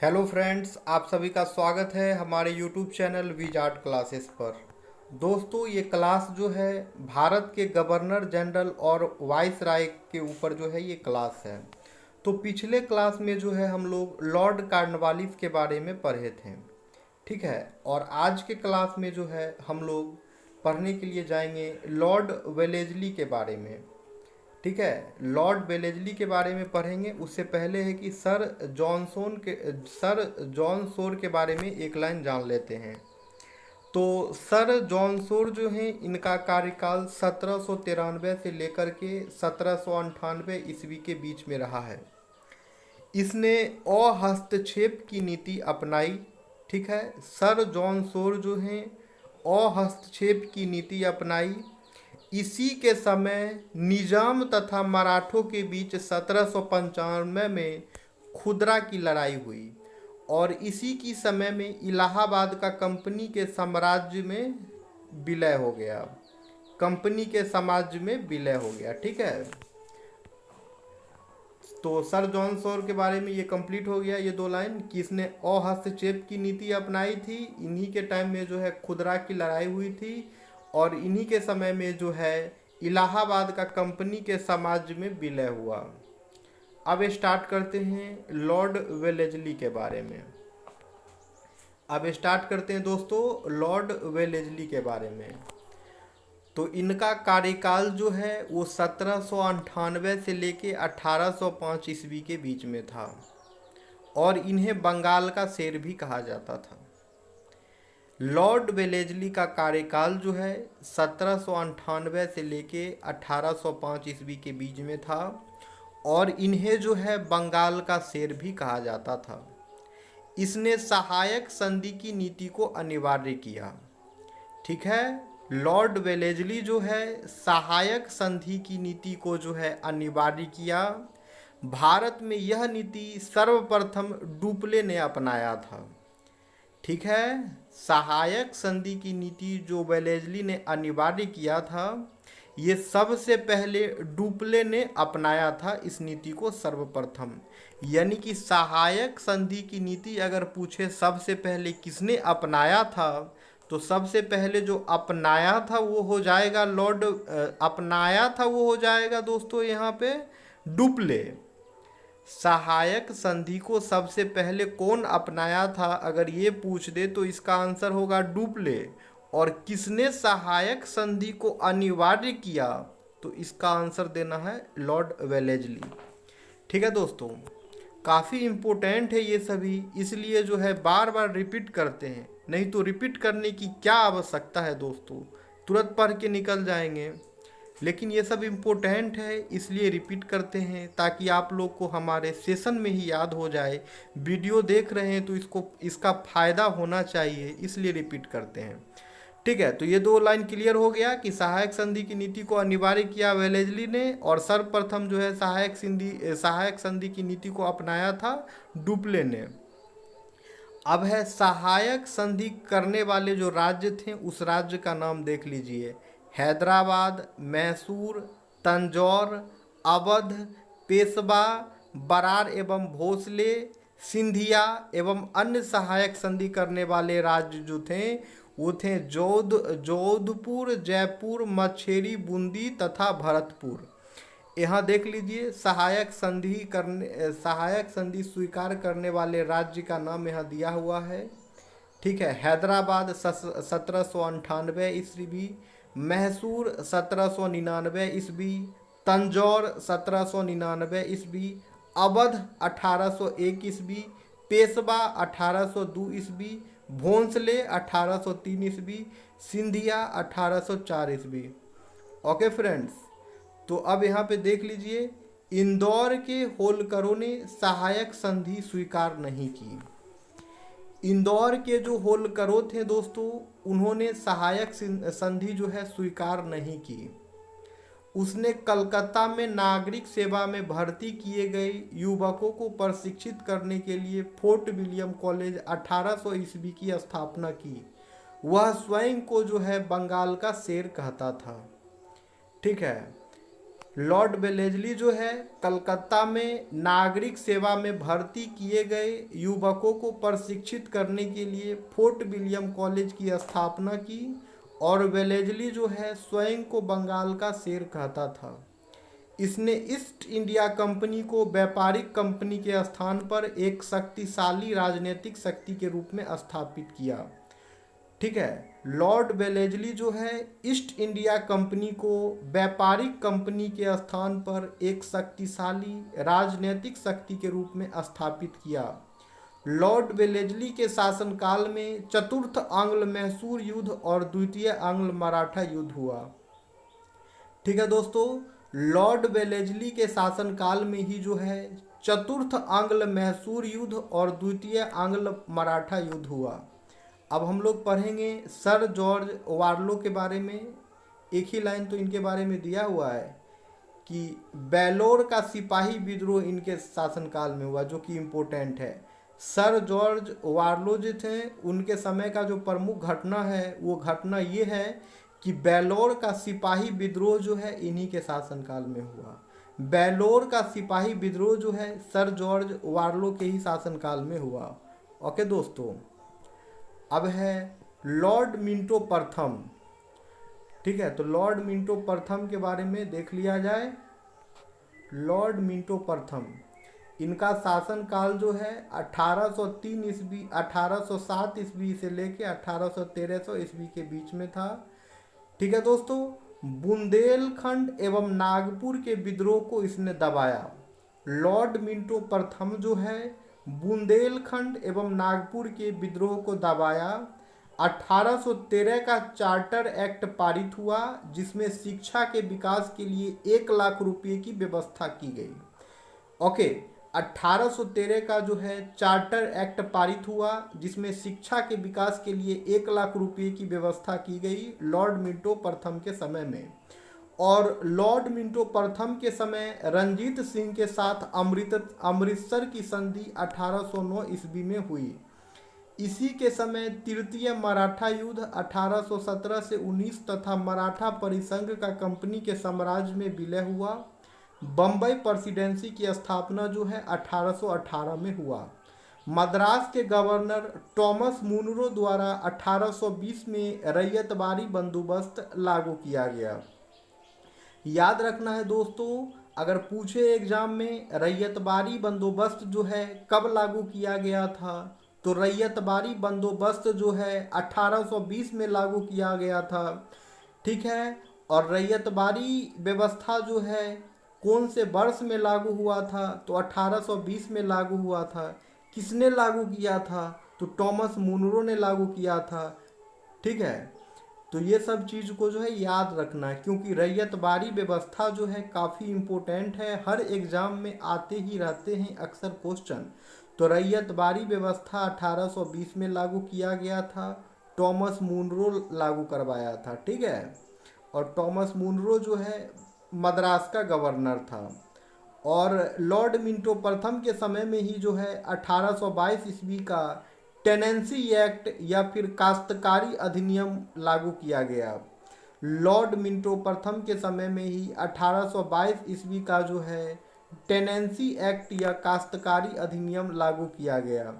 Hello friends, आप सभी का स्वागत है हमारे YouTube channel Wiz Art classes पर। दोस्तों, ये क्लास जो है भारत के गवर्नर जनरल और वाइस राय के ऊपर जो है ये क्लास है। तो पिछले क्लास में जो है हम लोग लॉर्ड कॉर्नवालिस के बारे में पढ़े थे, ठीक है। और आज के क्लास में जो है हम लोग पढ़ने के लिए जाएंगे लॉर्ड वेलेजली के बारे में, ठीक है। लॉर्ड वेलेजली के बारे में पढ़ेंगे। उससे पहले है कि सर जॉन शोर के बारे में एक लाइन जान लेते हैं। तो सर जॉन शोर जो हैं, इनका कार्यकाल 1793 से लेकर के 1798 ईस्वी के बीच में रहा है। इसने अहस्तक्षेप की नीति अपनाई, ठीक है। सर जॉन शोर जो हैं अहस्तक्षेप की नीति अपनाई। इसी के समय निजाम तथा मराठों के बीच 1795 में खुदरा की लड़ाई हुई और इसी की समय में इलाहाबाद का कंपनी के साम्राज्य में विलय हो गया। कंपनी के साम्राज्य में विलय हो गया, ठीक है। तो सर जॉन शोर के बारे में ये कंप्लीट हो गया, ये दो लाइन कि इसने अहस्तक्षेप की नीति अपनाई थी। इन्हीं के टाइम में जो है खुदरा की लड़ाई हुई थी और इन्हीं के समय में जो है इलाहाबाद का कंपनी के साम्राज्य में विलय हुआ। अब स्टार्ट करते हैं लॉर्ड वेलेजली के बारे में। अब स्टार्ट करते हैं दोस्तों लॉर्ड वेलेजली के बारे में। तो इनका कार्यकाल जो है वो 1798 से लेके 1805 ईस्वी के बीच में था और इन्हें बंगाल का शेर भी कहा जाता था। लॉर्ड वेलेजली का कार्यकाल जो है 1798 से लेके 1805 ईस्वी के बीच में था और इन्हें जो है बंगाल का शेर भी कहा जाता था। इसने सहायक संधि की नीति को अनिवार्य किया, ठीक है। लॉर्ड वेलेजली जो है सहायक संधि की नीति को जो है अनिवार्य किया। भारत में यह नीति सर्वप्रथम डुप्ले ने अपनाया था, ठीक है। सहायक संधि की नीति जो वेलेजली ने अनिवार्य किया था, ये सबसे पहले डुप्ले ने अपनाया था इस नीति को सर्वप्रथम। यानी कि सहायक संधि की नीति अगर पूछे सबसे पहले किसने अपनाया था, तो सबसे पहले जो अपनाया था वो हो जाएगा अपनाया था वो हो जाएगा दोस्तों यहाँ पे डुप्ले। सहायक संधि को सबसे पहले कौन अपनाया था अगर ये पूछ दे तो इसका आंसर होगा डुप्ले। और किसने सहायक संधि को अनिवार्य किया, तो इसका आंसर देना है लॉर्ड वेलेजली, ठीक है दोस्तों। काफ़ी इम्पोर्टेंट है ये सभी, इसलिए जो है बार बार रिपीट करते हैं, नहीं तो रिपीट करने की क्या आवश्यकता है दोस्तों, तुरंत पढ़ के निकल जाएंगे। लेकिन ये सब इम्पोर्टेंट है इसलिए रिपीट करते हैं ताकि आप लोग को हमारे सेशन में ही याद हो जाए। वीडियो देख रहे हैं तो इसका फ़ायदा होना चाहिए, इसलिए रिपीट करते हैं, ठीक है। तो ये दो लाइन क्लियर हो गया कि सहायक संधि की नीति को अनिवार्य किया वेलेजली ने और सर्वप्रथम जो है सहायक संधि की नीति को अपनाया था डुप्ले ने। अब है सहायक संधि करने वाले जो राज्य थे उस राज्य का नाम देख लीजिए। हैदराबाद, मैसूर, तंजौर, अवध, पेशवा, बरार एवं भोसले, सिंधिया एवं अन्य सहायक संधि करने वाले राज्य जो थे वो थे जोधपुर, जयपुर, मछेरी, बूंदी तथा भरतपुर। यहाँ देख लीजिए सहायक संधि स्वीकार करने वाले राज्य का नाम यहाँ दिया हुआ है, ठीक है। हैदराबाद 1798 ईस्वी, मैसूर 1799 ईस्वी, तंजौर 1799 ईस्वी, अवध 1801 ईस्वी, पेशवा 1802 ईस्वी, भोंसले 1803 ईस्वी, सिंधिया 1804 ईस्वी। ओके फ्रेंड्स, तो अब यहाँ पे देख लीजिए इंदौर के होलकरों ने सहायक संधि स्वीकार नहीं की। इंदौर के जो होलकरों थे दोस्तों, उन्होंने सहायक संधि जो है स्वीकार नहीं की। उसने कलकत्ता में नागरिक सेवा में भर्ती किए गए युवकों को प्रशिक्षित करने के लिए फोर्ट विलियम कॉलेज 1800 ईस्वी की स्थापना की। वह स्वयं को जो है बंगाल का शेर कहता था, ठीक है। लॉर्ड वेलेस्ली जो है कलकत्ता में नागरिक सेवा में भर्ती किए गए युवकों को प्रशिक्षित करने के लिए फोर्ट विलियम कॉलेज की स्थापना की। और वेलेस्ली जो है स्वयं को बंगाल का शेर कहता था। इसने ईस्ट इंडिया कंपनी को व्यापारिक कंपनी के स्थान पर एक शक्तिशाली राजनीतिक शक्ति के रूप में स्थापित किया। ठीक है, लॉर्ड वेलेस्ली जो है ईस्ट इंडिया कंपनी को व्यापारिक कंपनी के स्थान पर एक शक्तिशाली राजनीतिक शक्ति के रूप में स्थापित किया। लॉर्ड वेलेस्ली के शासनकाल में चतुर्थ आंग्ल मैसूर युद्ध और द्वितीय आंग्ल मराठा युद्ध हुआ। ठीक है दोस्तों, लॉर्ड वेलेस्ली के शासनकाल में ही जो है चतुर्थ आंग्ल मैसूर युद्ध और द्वितीय आंग्ल मराठा युद्ध हुआ। अब हम लोग पढ़ेंगे सर जॉर्ज वार्लो के बारे में। एक ही लाइन तो इनके बारे में दिया हुआ है कि बेलोर का सिपाही विद्रोह इनके शासनकाल में हुआ, जो कि इम्पोर्टेंट है। सर जॉर्ज वार्लो जो थे उनके समय का जो प्रमुख घटना है वो घटना ये है कि बेलोर का सिपाही विद्रोह जो है इन्हीं के शासनकाल में हुआ। बेलोर का सिपाही विद्रोह जो है सर जॉर्ज वार्लो के ही शासनकाल में हुआ। ओके दोस्तों, अब है लॉर्ड मिंटो प्रथम। ठीक है, तो लॉर्ड मिंटो प्रथम के बारे में देख लिया जाए। लॉर्ड मिंटो प्रथम, इनका शासनकाल जो है 1803 ईस्वी 1807 ईस्वी से लेके 1813 ईस्वी के बीच में था। ठीक है दोस्तों, बुंदेलखंड एवं नागपुर के विद्रोह को इसने दबाया। लॉर्ड मिंटो प्रथम जो है बुंदेलखंड एवं नागपुर के विद्रोह को दबाया। 1813 का चार्टर एक्ट पारित हुआ जिसमें शिक्षा के विकास के लिए 1 लाख रुपये की व्यवस्था की गई। ओके, 1813 का जो है चार्टर एक्ट पारित हुआ जिसमें शिक्षा के विकास के लिए 1 लाख रुपये की व्यवस्था की गई लॉर्ड मिंटो प्रथम के समय में। और लॉर्ड मिंटो प्रथम के समय रंजीत सिंह के साथ अमृतसर की संधि 1809 ईस्वी में हुई। इसी के समय तृतीय मराठा युद्ध 1817 से 19 तथा मराठा परिसंघ का कंपनी के साम्राज्य में विलय हुआ। बम्बई प्रेसिडेंसी की स्थापना जो है 1818 में हुआ। मद्रास के गवर्नर टॉमस मुनरो द्वारा 1820 में रैयतबारी बंदोबस्त लागू किया गया। याद रखना है दोस्तों, अगर पूछे एग्जाम में रैयतबारी बंदोबस्त जो है कब लागू किया गया था, तो रैयतबारी बंदोबस्त जो है 1820 में लागू किया गया था। ठीक है, और रैयतबारी व्यवस्था जो है कौन से वर्ष में लागू हुआ था, तो 1820 में लागू हुआ था। किसने लागू किया था, तो टॉमस मुनरो ने लागू किया था। ठीक है, तो ये सब चीज़ को जो है याद रखना है क्योंकि रैयतबारी व्यवस्था जो है काफ़ी इम्पोर्टेंट है, हर एग्ज़ाम में आते ही रहते हैं अक्सर क्वेश्चन। तो रैयतबारी व्यवस्था 1820 में लागू किया गया था, टॉमस मुनरो लागू करवाया था। ठीक है, और टॉमस मुनरो जो है मद्रास का गवर्नर था। और लॉर्ड मिंटो प्रथम के समय में ही जो है 1822 ईस्वी का टेनेंसी एक्ट या फिर काश्तकारी अधिनियम लागू किया गया। लॉर्ड मिंटो प्रथम के समय में ही 1822 ईस्वी का जो है टेनेंसी एक्ट या काश्तकारी अधिनियम लागू किया गया।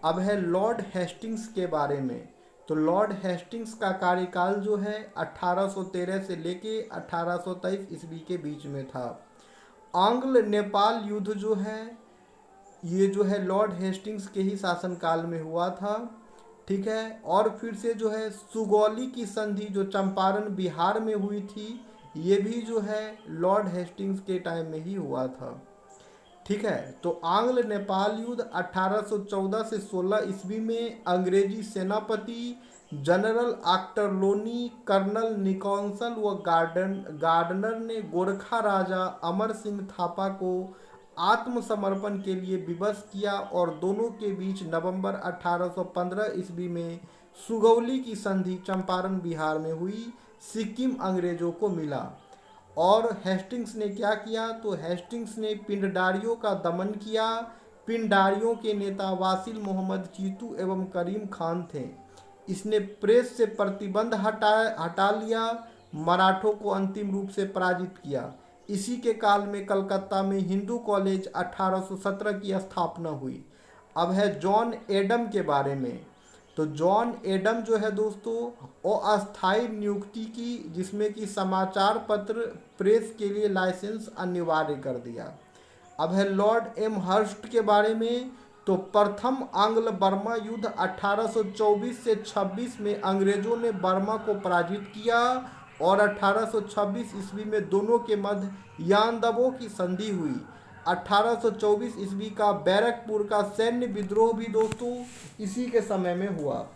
अब है लॉर्ड हेस्टिंग्स के बारे में। तो लॉर्ड हेस्टिंग्स का कार्यकाल जो है 1813 से लेके 1823 ईस्वी के बीच में था। आंग्ल नेपाल युद्ध जो है ये जो है लॉर्ड हेस्टिंग्स के ही शासनकाल में हुआ था। ठीक है, और फिर से जो है सुगौली की संधि जो चंपारण बिहार में हुई थी, ये भी जो है लॉर्ड हेस्टिंग्स के टाइम में ही हुआ था। ठीक है, तो आंग्ल नेपाल युद्ध 1814 से 16 ईस्वी में अंग्रेजी सेनापति जनरल आक्टरलोनी, कर्नल निकोलसन व गार्डनर ने गोरखा राजा अमर सिंह थापा को आत्मसमर्पण के लिए विवश किया और दोनों के बीच नवंबर 1815 ईस्वी में सुगौली की संधि चंपारण बिहार में हुई। सिक्किम अंग्रेजों को मिला। और हेस्टिंग्स ने क्या किया, तो हेस्टिंग्स ने पिंडदारियों का दमन किया। पिंडदारियों के नेता वासिल मोहम्मद चीतू एवं करीम खान थे। इसने प्रेस से प्रतिबंध हटा लिया, मराठों को अंतिम रूप से पराजित किया। इसी के काल में कलकत्ता में हिंदू कॉलेज 1817 की स्थापना हुई। अब है जॉन एडम के बारे में। तो जॉन एडम जो है दोस्तों वो अस्थायी नियुक्ति की, जिसमें कि समाचार पत्र प्रेस के लिए लाइसेंस अनिवार्य कर दिया। अब है लॉर्ड एम हर्स्ट के बारे में। तो प्रथम आंग्ल बर्मा युद्ध 1824 से 26 में अंग्रेजों ने बर्मा को पराजित किया और 1826 ईस्वी में दोनों के मध्य यानदबो की संधि हुई। 1824 ईस्वी का बैरकपुर का सैन्य विद्रोह भी दोस्तों इसी के समय में हुआ।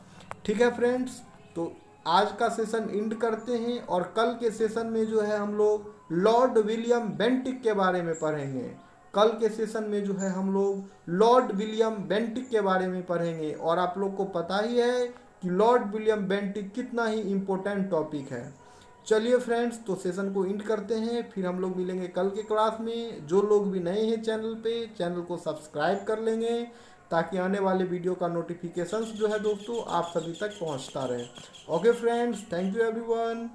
ठीक है फ्रेंड्स, तो आज का सेशन एंड करते हैं और कल के सेशन में जो है हम लोग लॉर्ड विलियम बेंटिक के बारे में पढ़ेंगे। कल के सेशन में जो है हम लोग लॉर्ड विलियम बेंटिक के बारे में पढ़ेंगे और आप लोग को पता ही है कि लॉर्ड विलियम बेंटिक कितना ही इम्पोर्टेंट टॉपिक है। चलिए फ्रेंड्स, तो सेशन को एंड करते हैं, फिर हम लोग मिलेंगे कल के क्लास में। जो लोग भी नए हैं चैनल पे, चैनल को सब्सक्राइब कर लेंगे ताकि आने वाले वीडियो का नोटिफिकेशंस जो है दोस्तों आप सभी तक पहुंचता रहे। Okay friends, thank you everyone.